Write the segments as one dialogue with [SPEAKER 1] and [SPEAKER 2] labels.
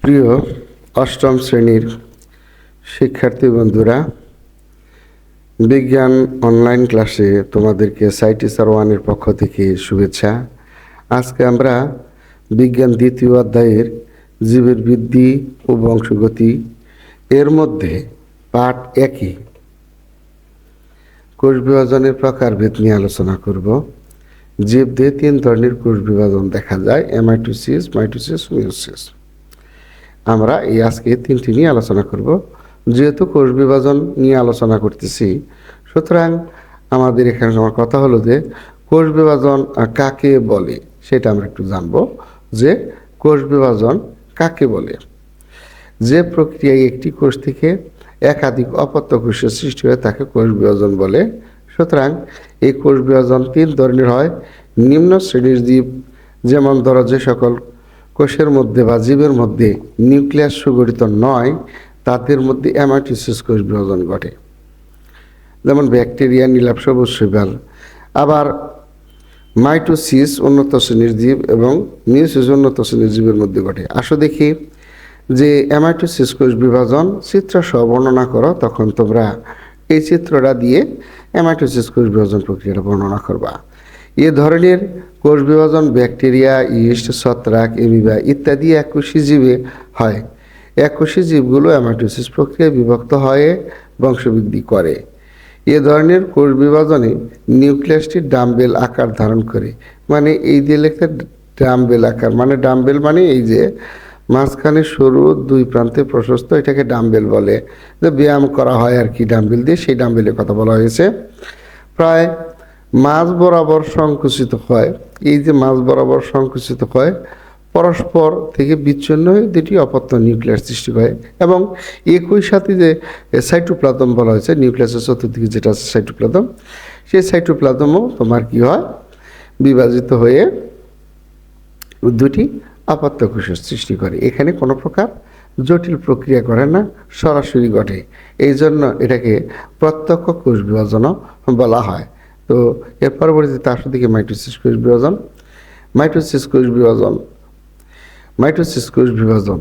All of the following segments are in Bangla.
[SPEAKER 1] প্রিয় অষ্টম শ্রেণীর শিক্ষার্থী বন্ধুরা, বিজ্ঞান অনলাইন ক্লাসে তোমাদেরকে সাই টিচার ওয়ানের পক্ষ থেকে শুভেচ্ছা। আজকে আমরা বিজ্ঞান দ্বিতীয় অধ্যায়ের জীবের বৃদ্ধি ও বংশগতি এর মধ্যে পাঠ 1 কোষ বিভাজনের প্রকারভেদ নিয়ে আলোচনা করব। জীবদেহে 3 ধরনের কোষ বিভাজন দেখা যায়: অ্যামাইটোসিস, মাইটোসিস, মিয়োসিস। আমরা আজকে 3টি নিয়ে আলোচনা করব। যেহেতু কোষ বিভাজন নিয়ে আলোচনা করতেছি, সুতরাং আমাদের এখানে আমার কথা হলো যে কোষ বিভাজন কাকে বলে সেটা আমরা একটু জানবো। যে কোষ বিভাজন কাকে বলে? যে প্রক্রিয়ায় একটি কোষ থেকে একাধিক অপত্য কোষের সৃষ্টি হয় তাকে কোষ বিভাজন বলে। সুতরাং এই কোষ বিভাজন 3 ধরনের হয়। নিম্ন শ্রেণীর জীব, যেমন ধরো যে সকল কোষের মধ্যে বা জীবের মধ্যে নিউক্লিয়াস সুগঠিত নয়, তাদের মধ্যে অ্যামাইটোসিস কোষ বিভাজন ঘটে, যেমন ব্যাকটেরিয়া, নীলাভ সবুজ শৈবাল। আবার মাইটোসিস উন্নত শ্রেণীর জীব এবং মিয়োসিস উন্নত শ্রেণীর জীবের মধ্যে ঘটে। আসো দেখি যে অ্যামাইটোসিস কোষ বিভাজন চিত্র সহ বর্ণনা করো, তখন তোমরা এই চিত্রটা দিয়ে অ্যামাইটোসিস কোষ বিভাজন প্রক্রিয়াটা বর্ণনা করবা। এ ধরনের কোষ বিভাজন ব্যাকটেরিয়া, ইস্ট, ছত্রাক, এমিবা ইত্যাদি এককোষী জীবে হয়। এককোষী জীবগুলো অ্যামাইটোসিস প্রক্রিয়ায় বিভক্ত হয়ে বংশবৃদ্ধি করে। এ ধরনের কোষ বিভাজনে নিউক্লিয়াসটি ডাম্বেল আকার ধারণ করে। মানে এই যে লেখা ডাম্বেল আকার, মানে ডাম্বেল মানে এই যে মাঝখানে সরু, 2 প্রান্তে প্রশস্ত, এটাকে ডাম্বেল বলে। যে ব্যায়াম করা হয় আর কি ডাম্বেল দিয়ে, সেই ডাম্বেলের কথা বলা হয়েছে। প্রায় মাঝ বরাবর সংকুচিত হয়। এই যে মাঝ বরাবর সংকুচিত হয়, পরস্পর থেকে বিচ্ছিন্ন হয়ে 2টি অপত্য নিউক্লিয়াস সৃষ্টি হয়। এবং একই সাথে যে সাইটোপ্লাজম বলা হয়েছে, নিউক্লিয়াসের চতুর্দিকে যেটা আছে সাইটোপ্লাজম, সেই সাইটোপ্লাজমও তোমার কি হয়, বিভাজিত হয়ে 2টি অপত্য কোষের সৃষ্টি করে। এখানে কোনো প্রকার জটিল প্রক্রিয়া করে না, সরাসরি ঘটে। এই জন্য এটাকে প্রত্যক্ষ কোষ বিভাজনও বলা হয়। তো এর পরবর্তীতে আসো দেখি মাইটোসিস কোষ বিভাজন। মাইটোসিস কোষ বিভাজন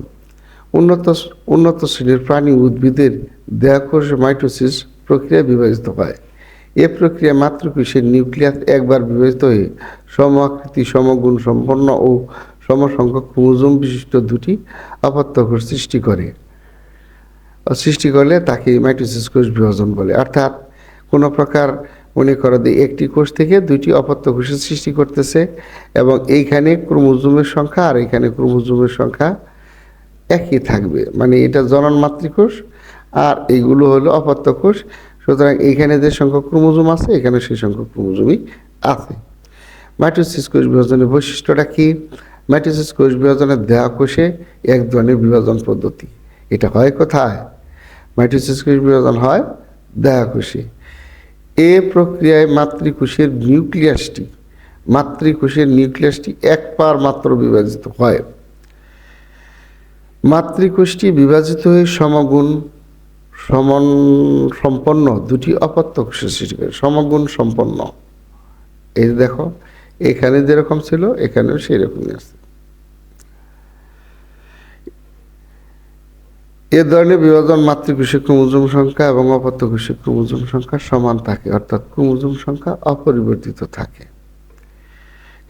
[SPEAKER 1] উন্নত শ্রেণীর প্রাণী উদ্ভিদের দেহকোষ মাইটোসিস প্রক্রিয়ায় বিভাজিত হয়। এ প্রক্রিয়া মাতৃকোষের নিউক্লিয়াস একবার বিভাজিত হয়ে সম-আকৃতি, সমগুণ সম্পন্ন ও সমসংখ্যক ক্রোমোজোম বিশিষ্ট 2টি অপত্য কোষ সৃষ্টি করলে তাকে মাইটোসিস কোষ বিভাজন বলে। অর্থাৎ কোনো প্রকার মনে করো যে একটি কোষ থেকে 2টি অপত্য কোষের সৃষ্টি করতেছে, এবং এইখানে ক্রোমোজোমের সংখ্যা আর এখানে ক্রোমোজোমের সংখ্যা একই থাকবে। মানে এটা জনন মাতৃকোষ আর এইগুলো হলো অপত্য কোষ। সুতরাং এইখানে যে সংখ্যক ক্রোমোজোম আছে, এখানে সেই সংখ্যক ক্রোমোজোমই আছে। মাইটোসিস কোষ বিভাজনের বৈশিষ্ট্যটা কি? মাইটোসিস কোষ বিভাজনের দেহকোষে এক ধরনের বিভাজন পদ্ধতি। এটা হয় কোথায়? মাইটোসিস কোষ বিভাজন হয় দেহকোষে। এ প্রক্রিয়ায় মাতৃকোষের নিউক্লিয়াসটি একবার মাত্র বিভাজিত হয়। মাতৃকোষটি বিভাজিত হয়ে সমগুণ সম্পন্ন 2টি অপত্য কোষের সৃষ্টি করে। সমগুণ সম্পন্ন, এই দেখো এখানে যেরকম ছিল এখানেও সেই রকমই আছে। এ ধরনের বিভাজন মাতৃকোষের ক্রোমোজোম সংখ্যা এবং অপত্য কোষের ক্রোমোজোম সংখ্যা সমান থাকে, অর্থাৎ ক্রোমোজোম সংখ্যা অপরিবর্তিত থাকে।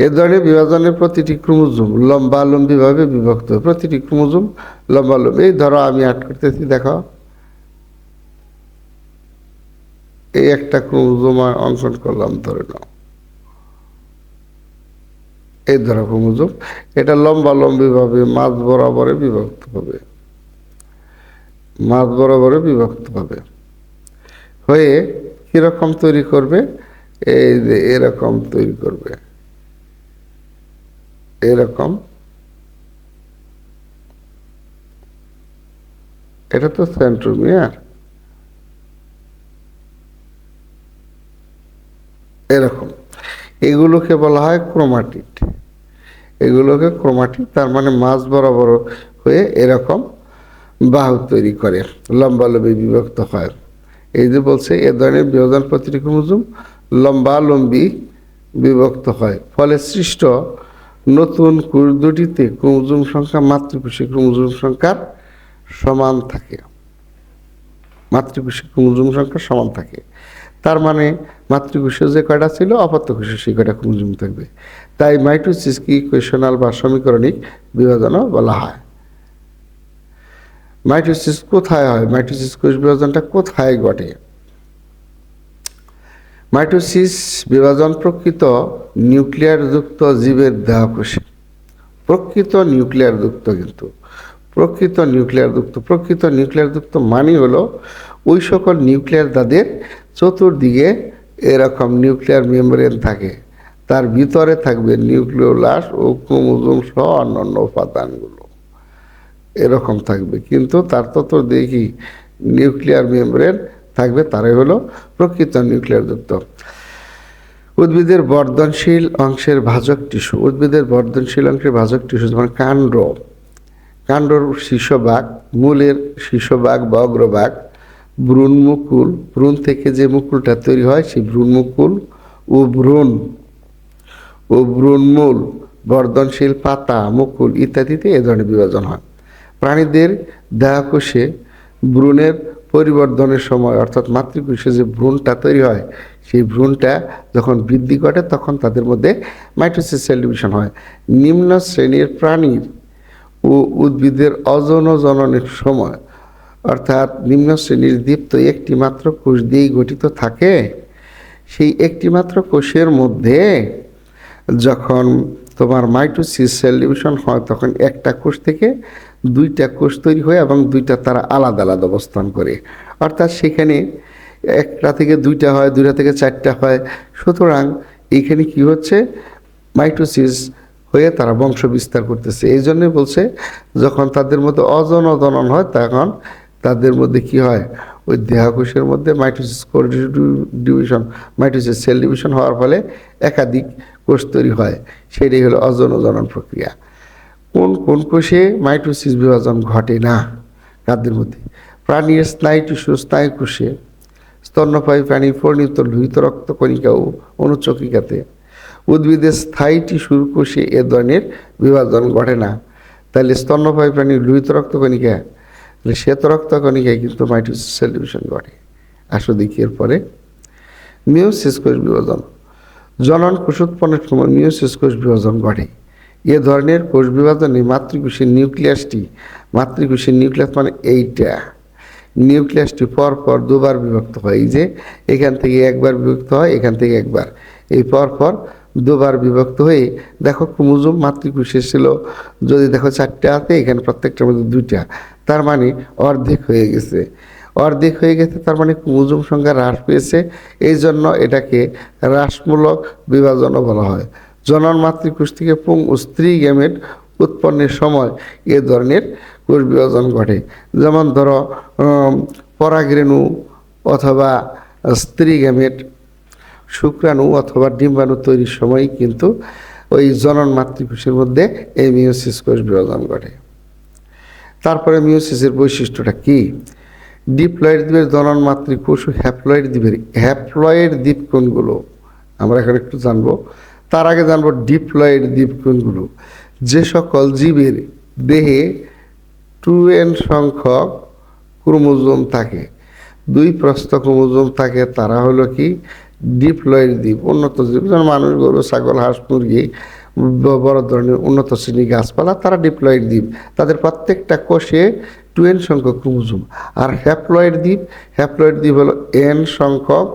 [SPEAKER 1] এ ধরনের বিভাজনের প্রতিটি ক্রোমোজোম লম্বালম্বিভাবে বিভক্ত। প্রতিটি ক্রোমোজোম লম্বালম্বি। এই ধরো আমি আর্ট করতেছি, দেখো এই একটা ক্রোমোজোম অঙ্কন করলাম, ধরে নাও এই ধরো ক্রোমোজোম, এটা লম্বালম্বিভাবে মাঝ বরাবরে বিভক্ত হবে, হয়ে কিরকম তৈরি করবে? এই যে এরকম তৈরি করবে, এরকম। এটা তো সেন্ট্রোমিয়ার, এরকম। এগুলোকে বলা হয় ক্রোমাটিড। তার মানে মাঝ বরাবর হয়ে এরকম বাহু তৈরি করে, লম্বালম্বি বিভক্ত হয়। এই যে বলছে এ ধরনের বিভাজন প্রতিটি ক্রোমোজোম লম্বালম্বি বিভক্ত হয়, ফলে সৃষ্ট নতুন কোষ দুটিতে ক্রোমোজোম সংখ্যা মাতৃকোষে ক্রোমোজোম সংখ্যার সমান থাকে। মাতৃকোষে ক্রোমোজোম সংখ্যা সমান থাকে, তার মানে মাতৃকোষে যে কয়টা ছিল অপত্য কোষে সেই কয়টা ক্রোমোজোম থাকবে। তাই মাইটোসিসকে ইকুয়েশনাল বা সমীকরণিক বিভাজনও বলা হয়। মাইটোসিস কোথায় হয়? মাইটোসিস কোষ বিভাজনটা কোথায় ঘটে? মাইটোসিস বিভাজন প্রকৃত নিউক্লিয়ারযুক্ত জীবের দেহকোষে। প্রকৃত নিউক্লিয়ারযুক্ত, কিন্তু প্রকৃত নিউক্লিয়ারযুক্ত মানে হলো ওই সকল নিউক্লিয়ার যাদের চতুর্দিকে এরকম নিউক্লিয়ার মেমব্রেন থাকে, তার ভিতরে থাকবে নিউক্লিওলাস ও ক্রোমোজোম সহ অন্যান্য উপাদানগুলো এরকম থাকবে, কিন্তু তার চতুর্দিকে নিউক্লিয়ার মেমব্রেন থাকবে, তারাই হলো প্রকৃত নিউক্লিয়ারযুক্ত। উদ্ভিদের বর্ধনশীল অংশের ভাজক টিস্যু। উদ্ভিদের বর্ধনশীল অংশের ভাজক টিস্যু যেমন কাণ্ডর শীর্ষভাগ, মূলের শীর্ষভাগ বা অগ্রভাগ, ভ্রূণমুকুল, ভ্রূণ থেকে যে মুকুলটা তৈরি হয় সেই ভ্রূণমুকুল ও ভ্রূণমূল, বর্ধনশীল পাতা, মুকুল ইত্যাদিতে এ ধরনের বিভাজন হয়। প্রাণীদের দেহকোষে ভ্রূণের পরিবর্ধনের সময় অর্থাৎ মাতৃকোষে যে ভ্রূণটা তৈরি হয় সেই ভ্রূণটা যখন বৃদ্ধি ঘটে তখন তাদের মধ্যে মাইটোসিস সেল ডিভিশন হয়। নিম্ন শ্রেণীর প্রাণীর ও উদ্ভিদের অযৌন জননের সময় অর্থাৎ নিম্ন শ্রেণীর দীপ্ত একটি মাত্র কোষ দিয়েই গঠিত থাকে। সেই একটি মাত্র কোষের মধ্যে যখন তোমার মাইটোসিস সেল ডিভিশন হয় তখন একটা কোষ থেকে দুইটা কোষ তৈরি হয় এবং দুইটা তারা আলাদা আলাদা অবস্থান করে, অর্থাৎ সেখানে একটা থেকে দুইটা হয়, দুইটা থেকে চারটা হয়। সুতরাং এইখানে কি হচ্ছে, মাইটোসিস হয়ে তারা বংশ বিস্তার করতেছে। এই জন্যই বলছে যখন তাদের মধ্যে অযৌন জনন হয় তখন তাদের মধ্যে কি হয়, ওই দেহকোষের মধ্যে mitosis division, mitosis cell division হওয়ার ফলে একাধিক কোষ তৈরি হয়, সেটাই হলো অযৌন জনন প্রক্রিয়া। কোন কোন কোষে মাইটোসিস বিভাজন ঘটে না? কাদের মধ্যে? প্রাণীর স্নায়ু টিস্যু, স্নায়ু কোষে, স্তন্যপায়ী প্রাণীর পরিণত লোহিত রক্তকণিকা ও অনুচক্রিকাতে। উদ্ভিদের স্থায়ী টিস্যুর কোষে এ ধরনের বিভাজন ঘটে না। তাহলে স্তন্যপায়ী প্রাণীর লোহিত রক্তকণিকা, শ্বেত রক্তকণিকায় কিন্তু মাইটোসিস সেল ডিভিশন ঘটে। আসো দেখি এরপরে মিওসিস কোষ বিভাজন। জনন কোষ উৎপন্নের সময় মিওসিস কোষ বিভাজন ঘটে। এ ধরনের কোষ বিভাজনে মাতৃকোষের নিউক্লিয়াস মানে এইটা, নিউক্লিয়াসটি পরপর দুবার বিভক্ত হয়। এই যে এখান থেকে একবার বিভক্ত হয়, এখান থেকে একবার, এই পরপর দুবার বিভক্ত হয়ে দেখো ক্রোমোজোম মাতৃকোষে ছিল যদি দেখো 4টা আছে, এখানে প্রত্যেকটার মধ্যে 2টা, তার মানে অর্ধেক হয়ে গেছে। তার মানে ক্রোমোজোম সংখ্যা হ্রাস পেয়েছে, এই জন্য এটাকে হ্রাসমূলক বিভাজনও বলা হয়। জনন মাতৃকোষ থেকে স্ত্রী গ্যামেট উৎপন্নের সময় এ ধরনের কোষ বিভাজন ঘটে। যেমন ধরো পরাগরেণু অথবা স্ত্রী গ্যামেট, শুক্রাণু অথবা ডিম্বাণু তৈরির সময় কিন্তু ওই জনন মাতৃকোষের মধ্যে এই মিওসিস কোষ বিভাজন ঘটে। তারপরে মিওসিসের বৈশিষ্ট্যটা কি? ডিপ্লয়েড দ্বীপের জনন মাতৃকোষ ও হ্যাপ্লয়েড দ্বীপ কোনগুলো আমরা এখানে একটু জানবো। তার আগে জানবো ডিপ্লয়েড দ্বীপ কোনগুলো। যে সকল জীবের দেহে 2n সংখ্যক ক্রোমোজোম থাকে, 2 প্রস্থ ক্রোমোজোম থাকে, তারা হলো কি ডিপ্লয়েড দ্বীপ। উন্নত জীব যেমন মানুষ, গরু, ছাগল, হাঁস, মুরগি, বড় ধরনের উন্নত শ্রেণী গাছপালা, তারা ডিপ্লয়েড দ্বীপ। তাদের প্রত্যেকটা কোষে 2n সংখ্যক ক্রোমোজোম। আর হ্যাপ্লয়েড দ্বীপ হলো n সংখ্যক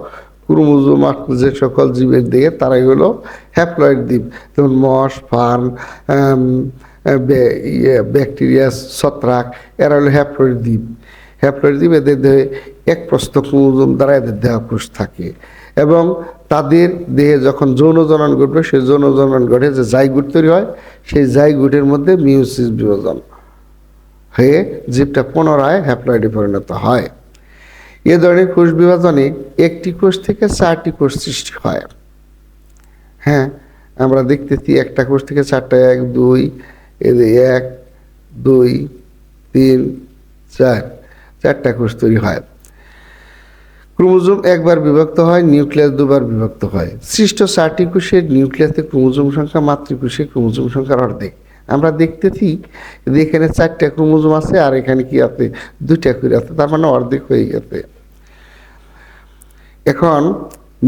[SPEAKER 1] ক্রোমোজোম যে সকল জীবের দেহে, তারাই হলো হ্যাপ্লয়েড দ্বীপ। যেমন মশ, ফার্ন, ব্যাকটেরিয়া, ছত্রাক, এরা হলো হ্যাপ্লয়েড দ্বীপ। এদের দেহে এক প্রস্থ ক্রোমোজোম দ্বারা এদের দেহকোষ থাকে এবং তাদের দেহে যখন যৌন জনন ঘটবে, সেই যৌন জনন ঘটে যে জাইগোট তৈরি হয়, সেই জাইগোটের মধ্যে মিওসিস বিভাজন হয়ে জীবটা পুনরায় হ্যাপ্লয়েডে পরিণত হয়। এ ধরনের কোষ বিভাজনে একটি কোষ থেকে 4টি কোষ সৃষ্টি হয়। হ্যাঁ, আমরা দেখতেছি একটা কোষ থেকে 4টা, 1, 2, 1, 2, 3, 4, 4টা কোষ তৈরি হয়। ক্রোমোজোম একবার বিভক্ত হয়, নিউক্লিয়াস দুবার বিভক্ত হয়। সৃষ্ট 4টি কোষের নিউক্লিয়াসে ক্রোমোজোম সংখ্যা মাতৃকোষে ক্রোমোজোম সংখ্যার অর্ধেক। আমরা দেখতেছি যে এখানে 4টা ক্রোমোজোম আছে আর এখানে কি আছে 2টা করে আছে, তার মানে অর্ধেক হয়ে গেছে। এখন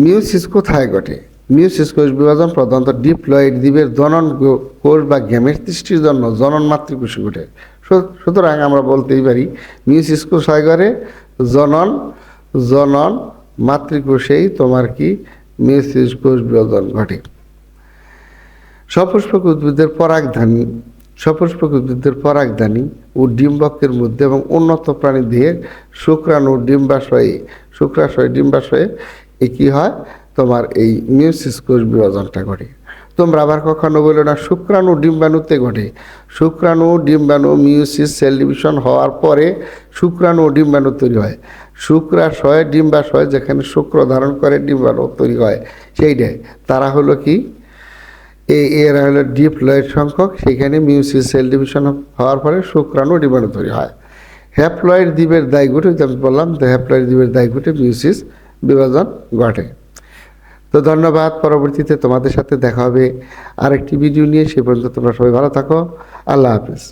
[SPEAKER 1] মিউসিস কোথায় ঘটে? মিউসিস কোষ বিভাজন প্রধানত ডিপ্লয়েড জীবের জনন কোষ বা গ্যামেট সৃষ্টির জন্য জনন মাতৃকোষে ঘটে। সুতরাং আমরা বলতেই পারি মিউসিস কোথায় ঘটে? জনন জনন মাতৃকোষেই তোমার কি মিউসিস কোষ বিভাজন ঘটে। সপুষ্পক উদ্ভিদের পরাগধানী ও ডিম্বকের মধ্যে এবং উন্নত প্রাণী দেহে শুক্রাণু ডিম্বাশয়ে কি হয় তোমার এই মিউসিস কোষ বিভাজনটা ঘটে। তোমরা আবার কখনো বলো না শুক্রাণু ডিম্বাণুতে ঘটে। শুক্রাণু ডিম্বাণু মিউসিস সেল ডিভিশন হওয়ার পরে শুক্রাণু ডিম্বাণু তৈরি হয়। শুক্রাশয় ডিম্বাশয় যেখানে শুক্র ধারণ করে ডিম্বাণু তৈরি হয় সেইটাই তারা হলো কি এরা হলো ডিপ্লয়েড সংখ্যক, সেখানে মিউসিস সেল ডিভিশন হওয়ার পরে শুক্রাণু ডিম্বাণু তৈরি হয়। হ্যাপ্লয়েড দ্বীপের দায়ঘটে আমি বললাম তো হ্যাপ্লয়েড দ্বীপের দায়ঘটে মিউসিস বিভাজন ঘটে। তো ধন্যবাদ, পরবর্তীতে তোমাদের সাথে দেখা হবে আরেকটি ভিডিও নিয়ে। সে পর্যন্ত তোমরা সবাই ভালো থাকো। আল্লাহ হাফিজ।